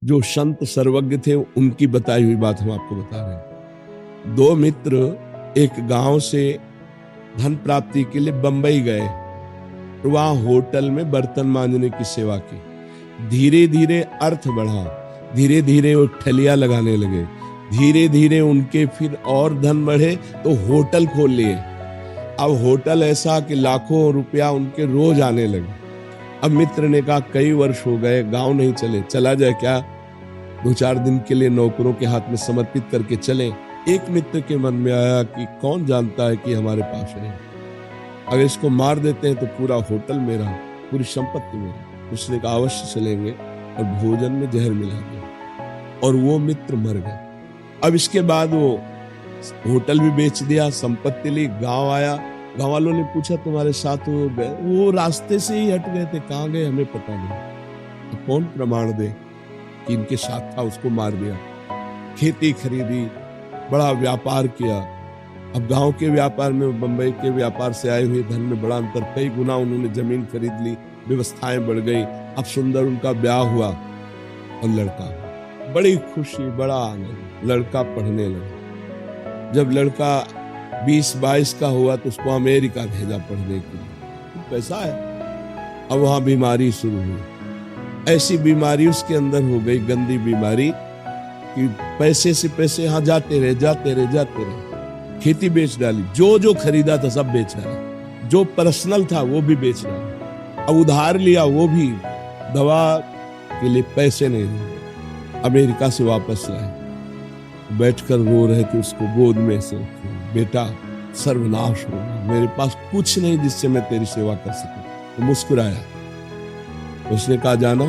जो संत सर्वज्ञ थे उनकी बताई हुई बात हम आपको बता रहे हैं। दो मित्र एक गांव से धन प्राप्ति के लिए बंबई गए, तो वहां होटल में बर्तन मांजने की सेवा की। धीरे धीरे अर्थ बढ़ा, धीरे धीरे वो ठलिया लगाने लगे, धीरे धीरे उनके फिर और धन बढ़े तो होटल खोल लिए। अब होटल ऐसा कि लाखों रुपया उनके रोज आने लगे। अब मित्र ने कहा कई वर्ष हो गए, गांव नहीं चले, चला जाए क्या, 2-4 दिन के लिए नौकरों के हाथ में समर्पित करके चलें। एक मित्र के मन में आया कि कौन जानता है कि हमारे पास है, अगर इसको मार देते हैं तो पूरा होटल मेरा, पूरी संपत्ति मेरी। उसने कहा अवश्य चलेंगे, और भोजन में जहर मिला दिया और वो मित्र मर गए। अब इसके बाद वो होटल भी बेच दिया, संपत्ति ली, गांव आया। गांव वालों ने पूछा तुम्हारे साथ वो गए? वो रास्ते से ही हट गए थे, कहाँ गए हमें पता नहीं। तो कौन प्रमाण दे कि इनके साथ था, उसको मार दिया। खेती खरीदी, बड़ा व्यापार किया। अब गांव के व्यापार में बंबई के व्यापार से आए हुए धन में बड़ा अंतर, कई गुना उन्होंने जमीन खरीद ली, व्यवस्थाएं बढ़ गई। अब सुंदर उनका ब्याह हुआ और लड़का, बड़ी खुशी, बड़ा आनंद। लड़का पढ़ने लगा। जब लड़का 20-22 का हुआ तो उसको अमेरिका भेजा पढ़ने के लिए, पैसा है। अब वहां बीमारी शुरू हुई, ऐसी बीमारी उसके अंदर हो गई, गंदी बीमारी, कि पैसे से पैसे यहाँ जाते रहे। खेती बेच डाली, जो जो खरीदा था सब बेच डाला, जो पर्सनल था वो भी बेच डाला। अब उधार लिया वो भी, दवा के लिए पैसे नहीं दिए। अमेरिका से वापस लाए, बैठकर रो रहे थे, उसको गोद में से, बेटा सर्वनाश हो गया, मेरे पास कुछ नहीं जिससे मैं तेरी सेवा कर सकूं। वो मुस्कुराया। उसने कहा जाना,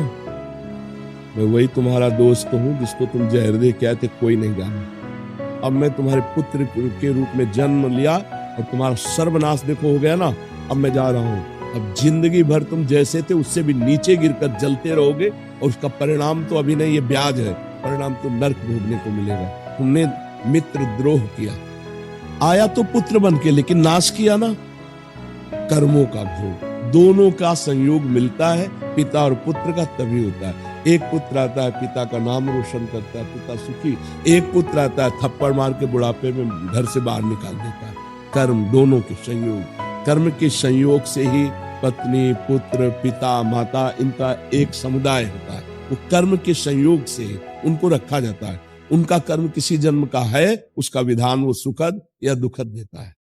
मैं वही तुम्हारा दोस्त हूं जिसको तुम जहर दे के आए थे, कोई नहीं जाना। अब मैं तुम्हारे पुत्र के रूप में जन्म लिया और तुम्हारा सर्वनाश देखो हो गया ना, अब मैं जा रहा हूं। अब जिंदगी भर तुम जैसे थे उससे भी नीचे गिरकर जलते रहोगे, और उसका परिणाम तो अभी नहीं, ये ब्याज है, परिणाम तो नर्क भोगने को मिलेगा। तुमने मित्र द्रोह किया, आया तो पुत्र बन के, लेकिन नाश किया ना, कर्मों का भोग। दोनों का संयोग मिलता है, पिता और पुत्र का तभी होता है। एक पुत्र आता है, पिता का नाम रोशन करता है, पिता सुखी। एक पुत्र आता है, थप्पड़ मार के बुढ़ापे में घर से बाहर निकाल देता है। कर्म, दोनों के संयोग, कर्म के संयोग से ही पत्नी, पुत्र, पिता, माता, इनका एक समुदाय होता है। वो कर्म के संयोग से उनको रखा जाता है। उनका कर्म किसी जन्म का है, उसका विधान वो सुखद या दुखद देता है।